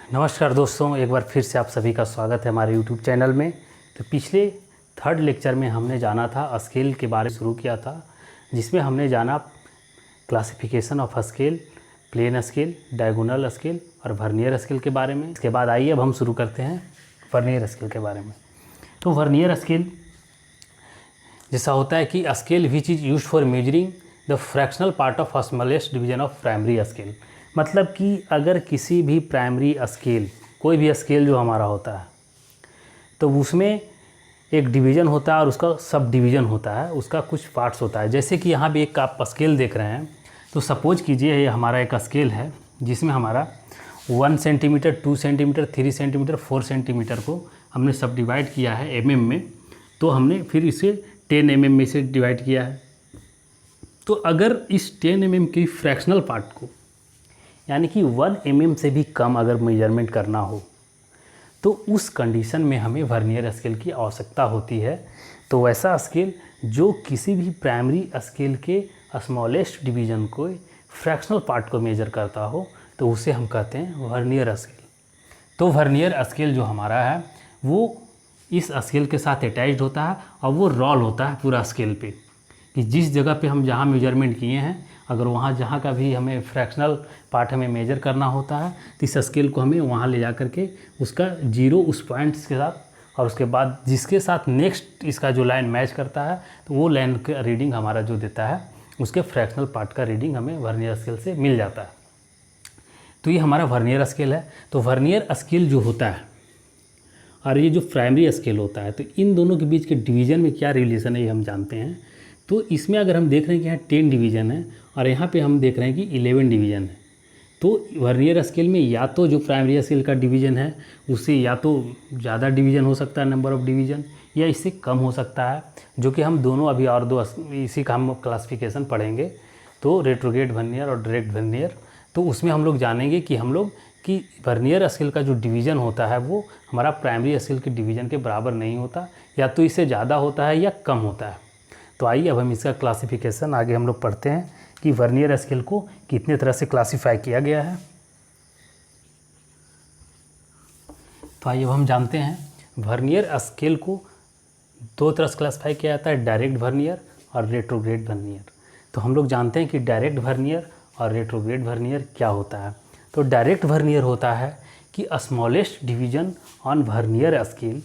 नमस्कार दोस्तों, एक बार फिर से आप सभी का स्वागत है हमारे YouTube चैनल में। तो पिछले थर्ड लेक्चर में हमने जाना था स्केल के बारे में शुरू किया था, जिसमें हमने जाना classification of scale, plain scale, diagonal scale और वर्नियर स्केल के बारे में। इसके बाद आइए अब हम शुरू करते हैं वर्नियर स्केल के बारे में। तो वर्नियर स्केल जैसा होता है कि scale which is used for measuring the fractional part of smallest division of primary scale. मतलब कि अगर किसी भी प्राइमरी स्केल, कोई भी स्केल जो हमारा होता है, तो उसमें एक डिवीज़न होता है और उसका सब डिवीज़न होता है, उसका कुछ पार्ट्स होता है। जैसे कि यहाँ भी एक आप स्केल देख रहे हैं, तो सपोज कीजिए ये हमारा एक स्केल है जिसमें हमारा 1 सेंटीमीटर, 2 सेंटीमीटर, 3 सेंटीमीटर, 4 सेंटीमीटर को हमने सब डिवाइड किया है mm में। तो हमने फिर इसे 10 mm में से डिवाइड किया है। तो अगर इस 10 mm की फ्रैक्शनल पार्ट को, यानी कि 1 mm से भी कम अगर मेजरमेंट करना हो, तो उस कंडीशन में हमें वर्नियर स्केल की आवश्यकता होती है। तो वैसा स्केल जो किसी भी प्राइमरी स्केल के स्मॉलेस्ट डिवीज़न को, फ्रैक्शनल पार्ट को मेजर करता हो, तो उसे हम कहते हैं वर्नियर स्केल। तो वर्नियर स्केल जो हमारा है वो इस स्केल के साथ अटैच्ड होता है और वो रोल होता है पूरा स्केल पे, कि जिस जगह पे हम जहाँ मेजरमेंट किए हैं, अगर वहाँ जहाँ का भी हमें फ्रैक्शनल पार्ट हमें मेजर करना होता है, तो इस स्केल को हमें वहाँ ले जा करके उसका जीरो उस पॉइंट्स के साथ, और उसके बाद जिसके साथ नेक्स्ट इसका जो लाइन मैच करता है, तो वो लाइन का रीडिंग हमारा जो देता है, उसके फ्रैक्शनल पार्ट का रीडिंग हमें वर्नियर स्केल से मिल जाता है। तो ये हमारा वर्नियर स्केल है। तो वर्नियर स्केल जो होता है और ये जो प्राइमरी स्केल होता है, तो इन दोनों के बीच के डिवीज़न में क्या रिलेशन है ये हम जानते हैं। तो इसमें अगर हम देख रहे हैं कि यहाँ 10 डिवीज़न है और यहाँ पे हम देख रहे हैं कि 11 डिवीज़न है, तो वर्नियर स्केल में या तो जो प्राइमरी स्केल का डिवीज़न है उससे या तो ज़्यादा डिवीज़न हो सकता है, नंबर ऑफ़ डिवीज़न, या इससे कम हो सकता है, जो कि हम दोनों अभी और दो इसी का हम क्लासिफिकेशन पढ़ेंगे। तो रेट्रोग्रेड वर्नियर और डायरेक्ट वर्नियर, तो उसमें हम लोग जानेंगे कि हम लोग कि वर्नियर स्केल का जो डिवीज़न होता है वो हमारा प्राइमरी स्केल के डिवीज़न के बराबर नहीं होता, या तो इससे ज़्यादा होता है या कम होता है। तो आइए अब हम इसका क्लासिफिकेशन आगे हम लोग पढ़ते हैं कि वर्नियर स्केल को कितने तरह से क्लासिफाई किया गया है। तो आइए अब हम जानते हैं वर्नियर स्केल को दो तरह से क्लासिफाई किया जाता है, डायरेक्ट वर्नियर और रेट्रोग्रेड वर्नियर। तो हम लोग जानते हैं कि डायरेक्ट वर्नियर और रेट्रोग्रेड वर्नियर क्या होता है। तो डायरेक्ट वर्नियर होता है कि smallest division on vernier scale,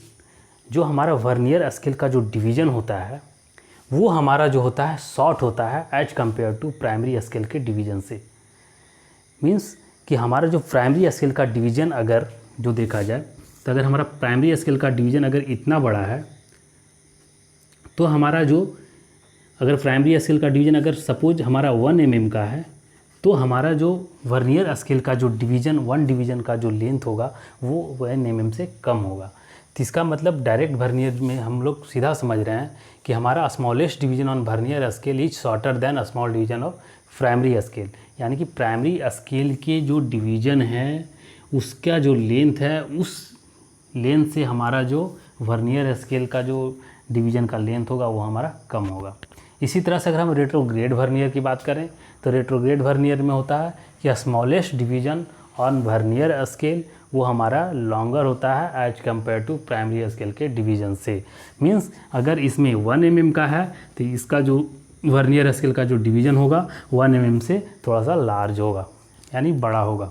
जो हमारा वर्नियर स्केल का जो डिवीज़न होता है वो हमारा जो होता है शॉर्ट होता है as compare to primary scale के डिवीज़न से। मीन्स कि हमारा जो प्राइमरी स्केल का डिवीज़न अगर जो देखा जाए, तो अगर हमारा प्राइमरी स्केल का डिवीज़न अगर इतना बड़ा है, तो हमारा जो अगर प्राइमरी स्केल का डिवीज़न अगर सपोज हमारा 1 mm का है, तो हमारा जो वर्नियर स्केल का जो डिवीज़न 1 डिवीज़न का जो लेंथ होगा वो 1 mm से कम होगा। तो इसका मतलब डायरेक्ट वर्नियर में हम लोग सीधा समझ रहे हैं कि हमारा smallest division on vernier scale is shorter than small division of primary scale. यानी कि प्राइमरी स्केल के जो डिवीज़न है उसका जो लेंथ है, उस लेंथ से हमारा जो वर्नियर स्केल का जो डिवीज़न का लेंथ होगा वो हमारा कम होगा। इसी तरह से अगर हम रेट्रोग्रेड वर्नियर की बात करें, तो रेट्रोग्रेड वर्नियर में होता है कि smallest division on vernier scale वो हमारा लॉन्गर होता है as compare to primary scale के डिवीज़न से। मीन्स अगर इसमें 1 mm का है, तो इसका जो वर्नियर स्केल का जो डिवीज़न होगा 1 mm से थोड़ा सा लार्ज होगा, यानी बड़ा होगा।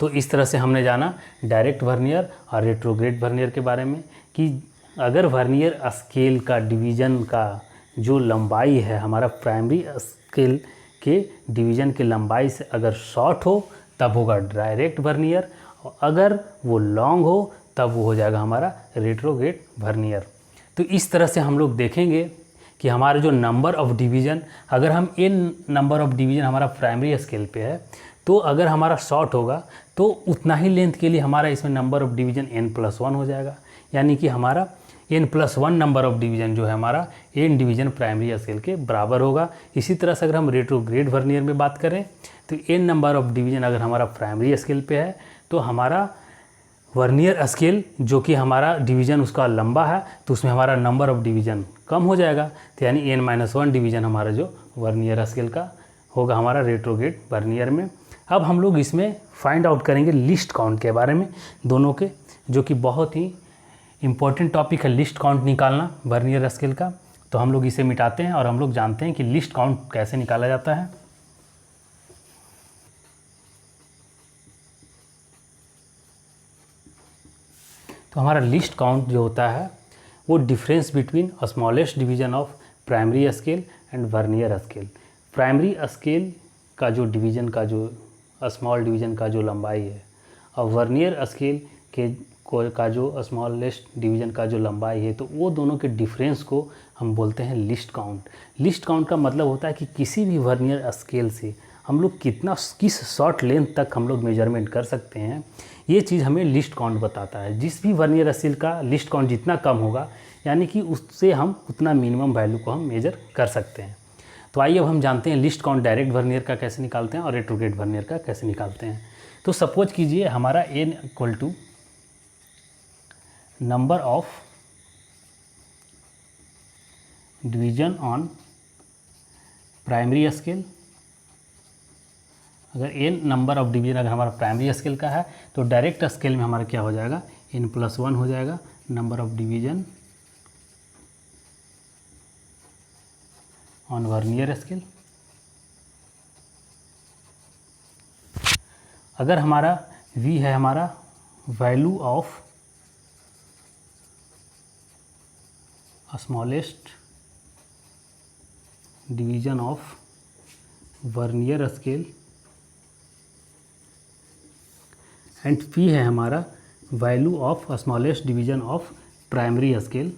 तो इस तरह से हमने जाना डायरेक्ट वर्नियर और रेट्रोग्रेड वर्नियर के बारे में, कि अगर वर्नियर स्केल का डिवीज़न का जो लंबाई है हमारा प्राइमरी स्केल के डिवीज़न के लंबाई से अगर शॉर्ट हो तब होगा डायरेक्ट वर्नियर, और अगर वो लॉन्ग हो तब वो हो जाएगा हमारा रेट्रोग्रेड वर्नियर। तो इस तरह से हम लोग देखेंगे कि हमारे जो नंबर ऑफ़ डिवीज़न, अगर हम n नंबर ऑफ़ डिवीज़न हमारा प्राइमरी स्केल पे है, तो अगर हमारा शॉर्ट होगा तो उतना ही लेंथ के लिए हमारा इसमें नंबर ऑफ़ डिवीज़न n+1 हो जाएगा। यानी कि हमारा n+1 नंबर ऑफ़ डिवीज़न जो है हमारा n डिवीज़न प्राइमरी स्केल के बराबर होगा। इसी तरह से अगर हम रेट्रोग्रेड वर्नियर में बात करें, तो n नंबर ऑफ़ डिवीज़न अगर हमारा प्राइमरी स्केल पे है, तो हमारा वर्नियर स्केल जो कि हमारा डिवीज़न उसका लंबा है, तो उसमें हमारा नंबर ऑफ़ डिवीज़न कम हो जाएगा। तो यानी n-1 डिवीज़न हमारा जो वर्नियर स्केल का होगा हमारा रेट्रोग्रेड वर्नियर में। अब हम लोग इसमें फाइंड आउट करेंगे लिस्ट काउंट के बारे में दोनों के, जो कि बहुत ही इम्पोर्टेंट टॉपिक है लिस्ट काउंट निकालना वर्नियर स्केल का। तो हम लोग इसे मिटाते हैं और हम लोग जानते हैं कि लिस्ट काउंट कैसे निकाला जाता है। तो हमारा लिस्ट काउंट जो होता है वो difference between smallest division of primary scale and vernier scale. Primary scale का जो डिवीजन का जो स्मॉल डिवीजन का जो लंबाई है और वर्नियर स्केल के का जो स्मॉलेस्ट डिवीजन का जो लंबाई है, तो वो दोनों के डिफरेंस को हम बोलते हैं लिस्ट काउंट। लिस्ट काउंट का मतलब होता है कि किसी भी वर्नियर स्केल से हम लोग किस शॉर्ट लेंथ तक हम लोग मेजरमेंट कर सकते हैं, ये चीज़ हमें लिस्ट काउंट बताता है। जिस भी वर्नियर स्केल का लिस्ट काउंट जितना कम होगा, यानी कि उससे हम उतना मिनिमम वैल्यू को हम मेजर कर सकते हैं। तो आइए अब हम जानते हैं लिस्ट काउंट डायरेक्ट वर्नियर का कैसे निकालते हैं और रेट्रोग्रेड वर्नियर का कैसे निकालते हैं। तो सपोज कीजिए हमारा n equal to number of division on primary scale. अगर n नंबर ऑफ डिवीजन अगर हमारा प्राइमरी स्केल का है, तो डायरेक्ट स्केल में हमारा क्या हो जाएगा, n+1 हो जाएगा number of division on vernier scale. अगर हमारा v है हमारा value of smallest division of vernier scale and p है हमारा value of smallest division of primary scale,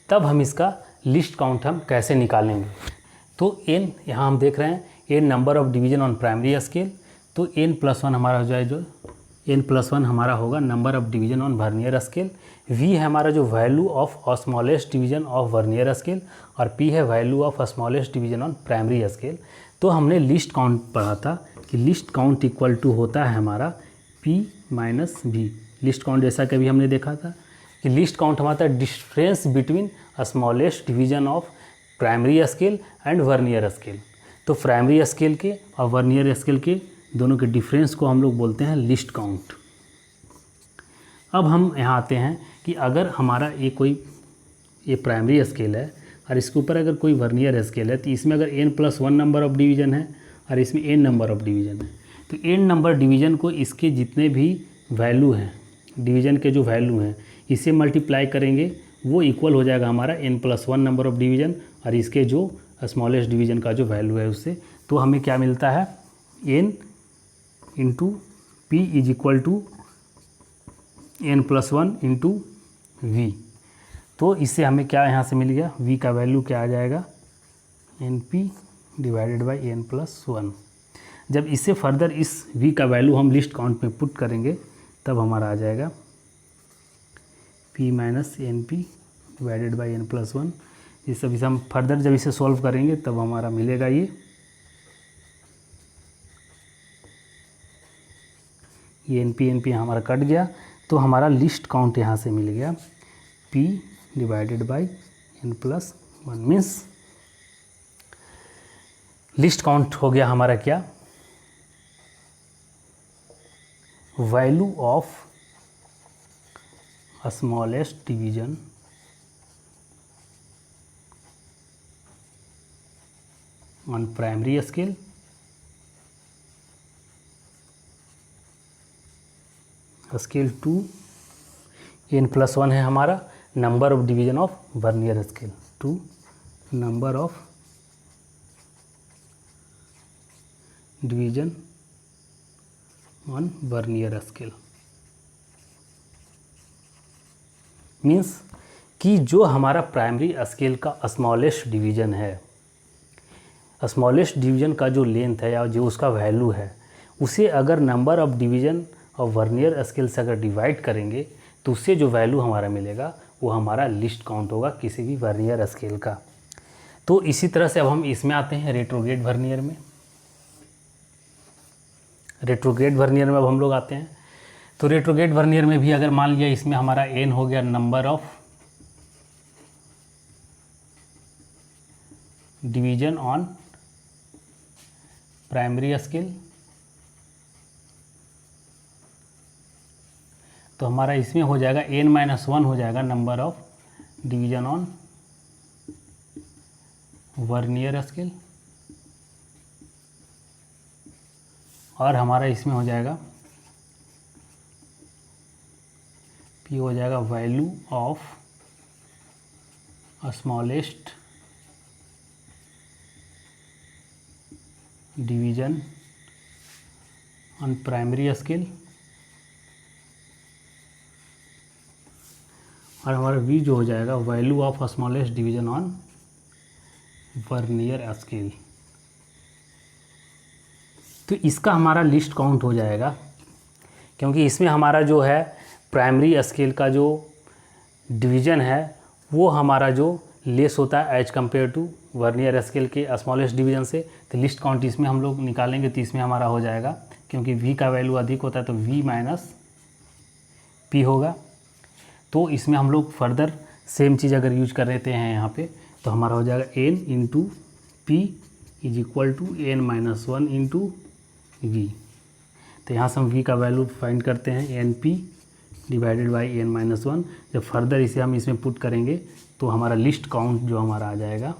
तब हम इसका लिस्ट काउंट हम कैसे निकालेंगे। तो n यहाँ हम देख रहे हैं n number of division on primary scale, तो n+1 हमारा हो जाए, जो n+1 हमारा होगा number of division on vernier scale. v है हमारा जो value of smallest division of vernier scale और p है value of smallest division on primary scale. तो हमने लिस्ट काउंट पढ़ा था कि लिस्ट काउंट इक्वल टू होता है हमारा p minus v। List count जैसा कि अभी हमने देखा था कि लिस्ट काउंट हमारा difference between smallest division of primary scale and vernier scale. तो प्राइमरी स्केल के और वर्नियर स्केल के दोनों के डिफरेंस को हम लोग बोलते हैं लिस्ट काउंट। अब हम यहाँ आते हैं कि अगर हमारा ये प्राइमरी स्केल है और इसके ऊपर अगर कोई वर्नियर स्केल है, तो इसमें अगर n+1 नंबर ऑफ डिवीज़न है और इसमें n नंबर ऑफ डिवीज़न है, तो n नंबर डिवीज़न को इसके जितने भी वैल्यू हैं, डिवीज़न के जो वैल्यू हैं, इसे मल्टीप्लाई करेंगे, वो इक्वल हो जाएगा हमारा n+1 नंबर ऑफ डिवीज़न और इसके जो स्मॉलेस्ट डिवीज़न का जो वैल्यू है उससे। तो हमें क्या मिलता है, n into p is equal to n+1 into v। तो इससे हमें क्या यहाँ से मिल गया, v का वैल्यू क्या आ जाएगा, np डिवाइडेड बाई n+1। जब इससे फर्दर इस v का वैल्यू हम लिस्ट काउंट में पुट करेंगे, तब हमारा आ जाएगा p minus np divided by n+1। ये सब इसे हम फर्दर जब इसे सॉल्व करेंगे तब हमारा मिलेगा ये np हमारा कट गया, तो हमारा लिस्ट काउंट यहाँ से मिल गया p divided by n+1। Means list count हो गया हमारा क्या, value of smallest division on primary scale scale 2, n+1 है हमारा number of division of vernier scale, 2 number of division on vernier scale. Means कि जो हमारा प्राइमरी स्केल का स्मॉलेस्ट डिवीजन है, स्मॉलेस्ट डिवीजन का जो लेंथ है या जो उसका वैल्यू है, उसे अगर नंबर ऑफ डिवीजन और वर्नियर स्केल से अगर डिवाइड करेंगे, तो उससे जो वैल्यू हमारा मिलेगा वो हमारा लिस्ट काउंट होगा किसी भी वर्नियर स्केल का। तो इसी तरह से अब हम इसमें आते हैं रेट्रोग्रेड वर्नियर में। रेट्रोग्रेड वर्नियर में अब हम लोग आते हैं। तो रेट्रोगेट वर्नियर में भी अगर मान लिया इसमें हमारा एन हो गया number of division on primary scale, तो हमारा इसमें हो जाएगा n-1 हो जाएगा number of division on vernier scale, और हमारा इसमें हो जाएगा P हो जाएगा value of smallest division on primary scale, और हमारा V जो हो जाएगा value of smallest division on vernier scale. तो इसका हमारा लिस्ट काउंट हो जाएगा, क्योंकि इसमें हमारा जो है प्राइमरी स्केल का जो डिवीज़न है वो हमारा जो लेस होता है as compare to vernier scale के स्मॉलेस्ट डिवीज़न से। तो लिस्ट काउंट इसमें हम लोग निकालेंगे तो इसमें हमारा हो जाएगा, क्योंकि V का वैल्यू अधिक होता है तो V माइनस P होगा। तो इसमें हम लोग फर्दर सेम चीज़ अगर यूज कर लेते हैं यहाँ पे, तो हमारा हो जाएगा n into P is equal to n-1 into V। तो यहाँ से हम V का वैल्यू फाइंड करते हैं NP डिवाइडेड बाई n-1। जब फर्दर इसे हम इसमें पुट करेंगे तो हमारा लिस्ट काउंट जो हमारा आ जाएगा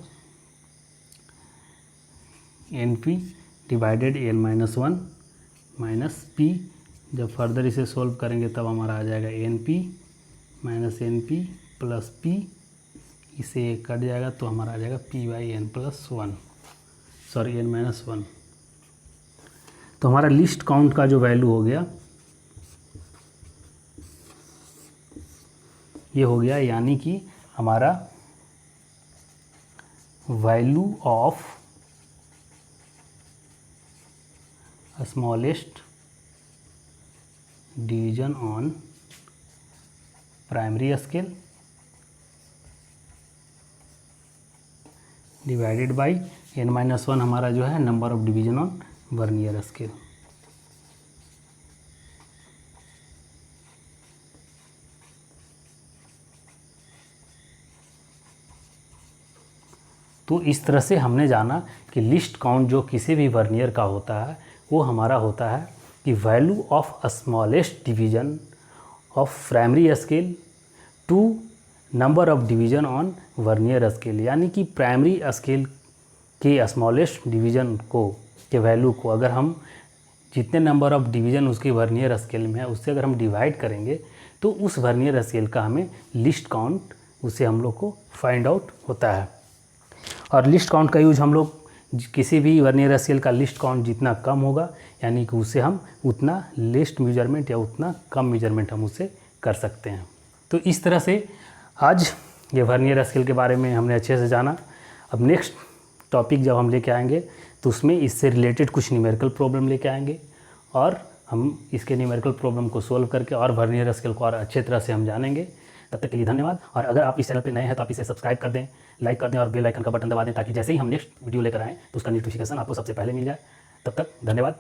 NP divided n-1 minus P। जब फर्दर इसे सोल्व करेंगे तब हमारा आ जाएगा NP minus NP plus P, इसे कट जाएगा तो हमारा आ जाएगा P/n+1, सॉरी n-1। तो हमारा लिस्ट काउंट का जो वैल्यू हो गया ये हो गया, यानी कि हमारा value of smallest division on primary scale divided by n-1 हमारा जो है number of division on vernier scale. तो इस तरह से हमने जाना कि लिस्ट काउंट जो किसी भी वर्नियर का होता है वो हमारा होता है कि value of smallest division of primary scale to number of division on vernier scale, यानी कि प्राइमरी स्केल के स्मॉलेस्ट डिवीजन को के वैल्यू को अगर हम जितने नंबर ऑफ डिवीजन उसके वर्नियर स्केल में है उससे अगर हम डिवाइड करेंगे तो उस वर्नियर स्केल का हमें लिस्ट काउंट उसे हम लोग को फाइंड आउट होता है। और लिस्ट काउंट का यूज हम लोग किसी भी वर्नियर स्केल का लिस्ट काउंट जितना कम होगा यानी कि उसे हम उतना लेस्ट मेजरमेंट या उतना कम मेजरमेंट हम उसे कर सकते हैं। तो इस तरह से आज ये वर्नियर स्केल के बारे में हमने अच्छे से जाना। अब नेक्स्ट टॉपिक जब हम लेके आएंगे तो उसमें इससे रिलेटेड कुछ न्यूमेरिकल प्रॉब्लम लेके आएंगे और हम इसके न्यूमेरिकल प्रॉब्लम को सोल्व करके और वर्नियर स्केल को और अच्छे तरह से हम जानेंगे। तब तक के लिए धन्यवाद। और अगर आप इस चैनल पे नए हैं तो आप इसे सब्सक्राइब कर दें, लाइक कर दें और बेल आइकन का बटन दबा दें ताकि जैसे ही हम नेक्स्ट वीडियो लेकर आएँ तो उसका नोटिफिकेशन आपको सबसे पहले मिल जाए। तब तक धन्यवाद।